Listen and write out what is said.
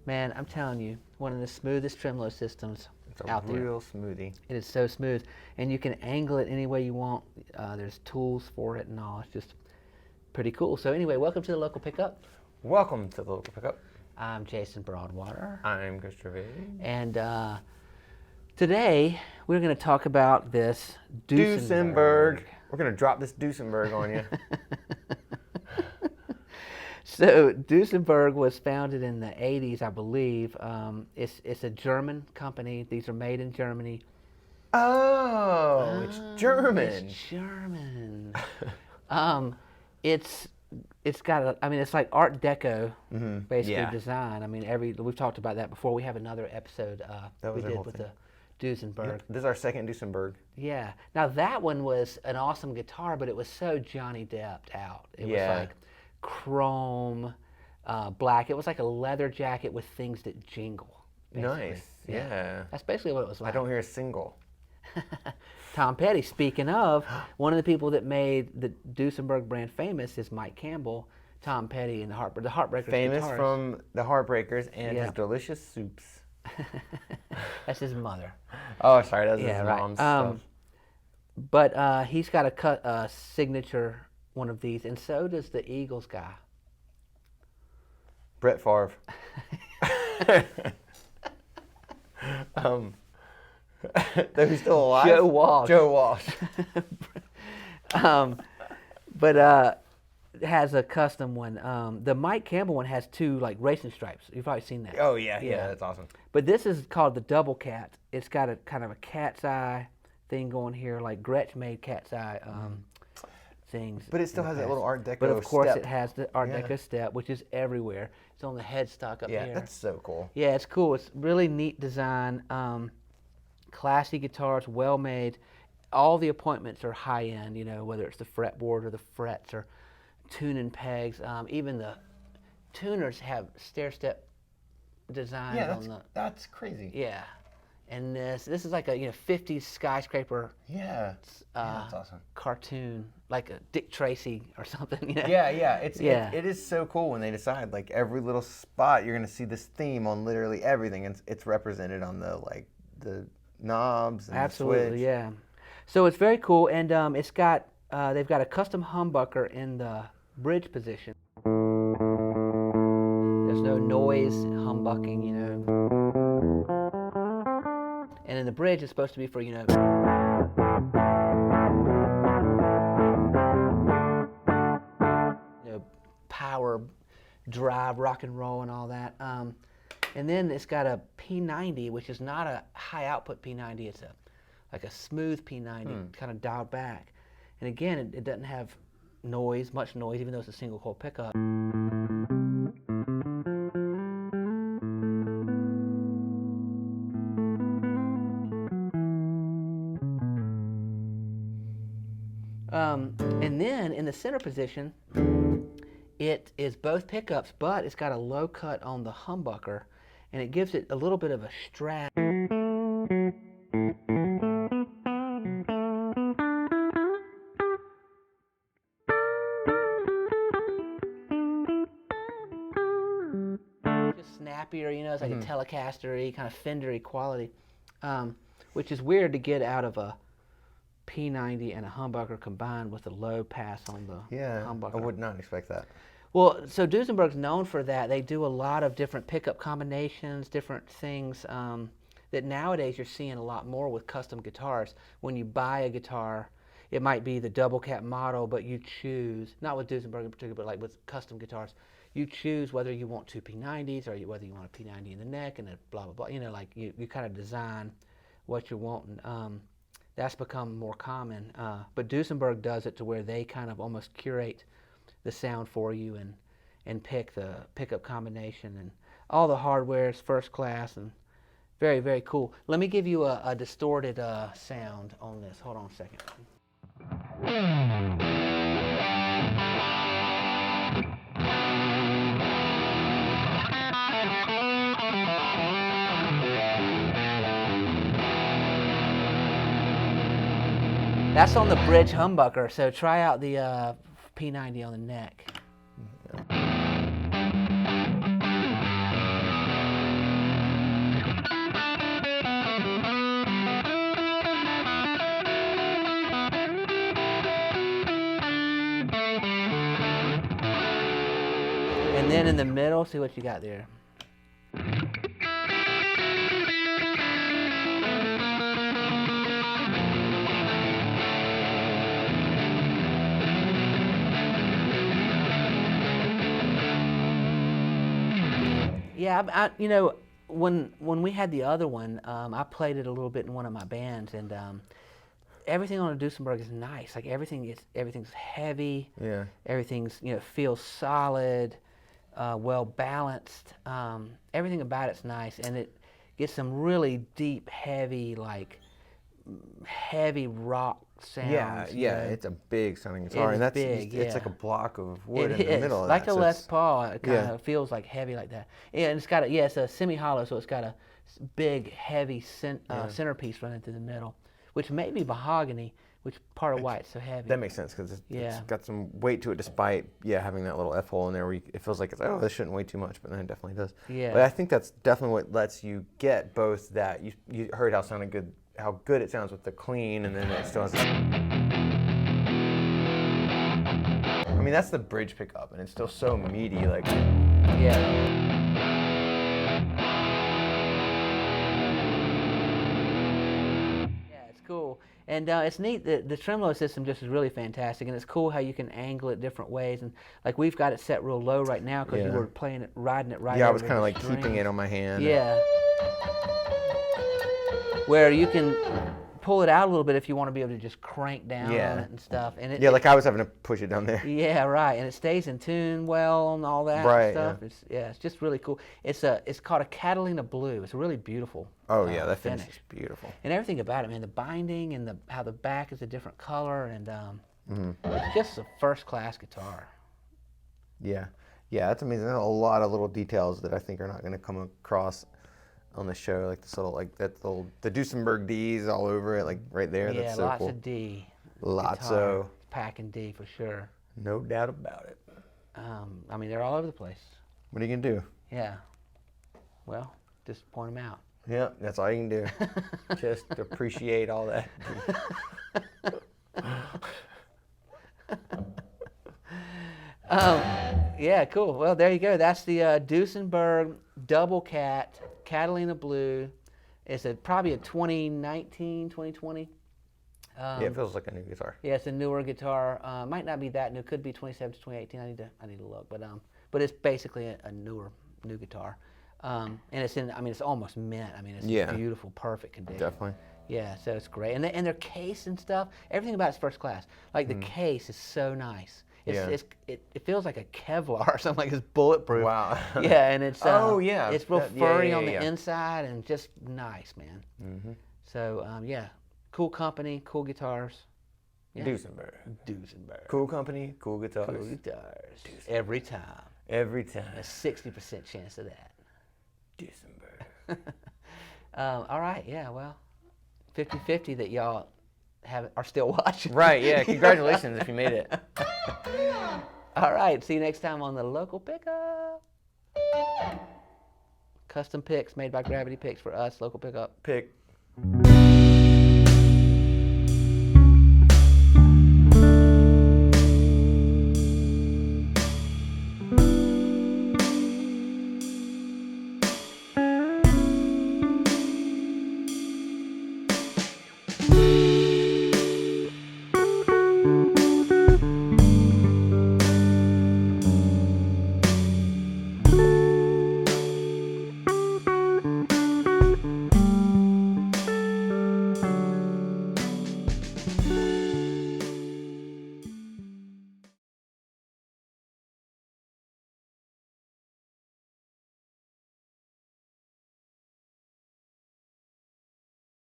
Man, I'm telling you, one of the smoothest tremolo systems out there. It's a real smoothie. It is so smooth, and you can angle it any way you want. There's tools for it and all. It's just pretty cool. So anyway, welcome to the Local Pickup. Welcome to the Local Pickup. I'm Jason Broadwater. I'm Christopher. And today we're going to talk about this Duesenberg. We're going to drop this Duesenberg on you. So Duesenberg was founded in the 80s, I believe. It's a German company. These are made in Germany. Oh, it's German. It's German. It's got it's like Art Deco, basically design. I mean, we've talked about that before. We have another episode we did with the Duesenberg. Yep, this is our second Duesenberg. Yeah. Now that one was an awesome guitar, but it was so Johnny Depped out. It was like chrome, black. It was like a leather jacket with things that jingle. Basically. Nice. Yeah. That's basically what it was like. I don't hear a single. Tom Petty, speaking of, one of the people that made the Duesenberg brand famous is Mike Campbell. Tom Petty and the Heartbreakers. Famous guitars. From the Heartbreakers and his delicious soups. That's his mother. Oh, sorry, that's his mom's stuff. But he's got a signature one of these, and so does the Eagles guy. Brett Favre. Though he's still alive. Joe Walsh. Joe Walsh. But has a custom one. The Mike Campbell one has two like racing stripes. You've probably seen that. Oh yeah, that's awesome. But this is called the Double Cat. It's got a kind of a cat's eye thing going here, like Gretsch made cat's eye things. But it still has that little Art Deco. But of course, step. it has the Art Deco step, which is everywhere. It's on the headstock up here. Yeah, that's so cool. Yeah, it's cool. It's really neat design. Classy guitars, well made. All the appointments are high end. You know, whether it's the fretboard or the frets or tuning pegs. Even the tuners have stair step design on the. That's crazy. Yeah. And this is like a 50s skyscraper. Yeah. That's awesome. Cartoon, like a Dick Tracy or something. You know? Yeah. It is so cool when they decide like every little spot you're gonna see this theme on literally everything, and it's represented on the knobs and Absolutely, the switch. Yeah. So it's very cool, and it's got they've got a custom humbucker in the bridge position. There's no noise humbucking, you know. And in the bridge, it's supposed to be for, power, drive, rock and roll, and all that. And then it's got a P90, which is not a high output P90. It's like a smooth P90, kind of dialed back. And again, it doesn't have much noise, even though it's a single coil pickup. And then in the center position, it is both pickups, but it's got a low cut on the humbucker, and it gives it a little bit of a strat. Just snappier, it's like a Telecaster-y, kind of Fender-y quality, which is weird to get out of a P90 and a humbucker combined with a low pass on the humbucker. I would not expect that. Well, so Duesenberg's known for that. They do a lot of different pickup combinations, different things that nowadays you're seeing a lot more with custom guitars. When you buy a guitar, it might be the Double Cat model, but you choose, not with Duesenberg in particular, but like with custom guitars, you choose whether you want two P90s or whether you want a P90 in the neck and a blah, blah, blah. Like you kind of design what you're wanting. That's become more common, but Duesenberg does it to where they kind of almost curate the sound for you and pick the pickup combination, and all the hardware is first class and very, very cool. Let me give you a distorted sound on this. Hold on a second. That's on the bridge humbucker, so try out the P90 on the neck. And then in the middle, see what you got there. Yeah, you know, when we had the other one, I played it a little bit in one of my bands, and everything on a Duesenberg is nice. Like everything's heavy. Yeah. Everything's, you know, feels solid, well balanced. Everything about it's nice, and it gets some really deep, heavy, like heavy rock sounds. Yeah, you yeah, know. it's a big sounding guitar, It and is that's big, it's like yeah. a block of wood It in the is middle of like that. a so Les it's- Paul. It kind yeah. of feels like heavy like that. Yeah, and it's got it's a semi-hollow, so it's got a big, heavy Yeah. centerpiece running through the middle, which may be mahogany, which part of why it's so heavy. That makes sense because it's Yeah. got some weight to it, despite having that little F hole in there where it feels like it's this shouldn't weigh too much, but then it definitely does. Yeah. But I think that's definitely what lets you get both that you heard how good it sounds with the clean, and then it still has. I mean, that's the bridge pickup, and it's still so meaty, like. Yeah. Yeah, it's cool. And it's neat that the tremolo system just is really fantastic, and it's cool how you can angle it different ways. And like we've got it set real low right now because you Yeah. were riding it right Yeah, I over was kind of the like keeping strings. it on my hand. Yeah. Where you can pull it out a little bit if you want to be able to just crank down Yeah. on it and stuff. And Yeah, like I was having to push it down there. yeah, right. And it stays in tune well and all that Right, stuff. It's just really cool. It's called a Catalina Blue. It's really beautiful. Oh yeah, that finish is beautiful. And everything about it, man. The binding and how the back is a different color, and it's just a first-class guitar. Yeah, that's amazing. There's a lot of little details that I think are not going to come across on the show, like this little, the Duesenberg D's all over it, like right there. Yeah, That's so lots cool. of D. Lots guitar. of. Packing D for sure. No doubt about it. I mean, they're all over the place. What are you gonna do? Yeah. Well, just point them out. Yeah, that's all you can do. Just appreciate all that. Yeah, cool. Well, there you go. That's the Duesenberg Double Cat Catalina Blue. It's probably a 2019, 2020. Yeah, it feels like a new guitar. Yeah, it's a newer guitar. Might not be that new. Could be 2017, 2018. I need to look, but it's basically a new guitar. And it's in. I mean, it's almost mint. I mean, it's beautiful, perfect condition. Definitely. Yeah, so it's great. And their case and stuff, everything about it's first class. Like the case is so nice. It feels like a Kevlar or something, like it's bulletproof. Wow. Yeah, and it's it's real furry on the yeah. inside and just nice, man. Mm-hmm. So yeah, cool company, cool guitars. Yeah. Duesenberg. Cool company, cool guitars. Cool guitars. Every time. Every time. A 60% chance of that. Duesenberg. All right, yeah, well, 50-50 that y'all are still watching. Right, yeah. Congratulations if you made it. All right, see you next time on the Local Pickup. Custom picks made by Gravity Picks for us, Local Pickup. Pick.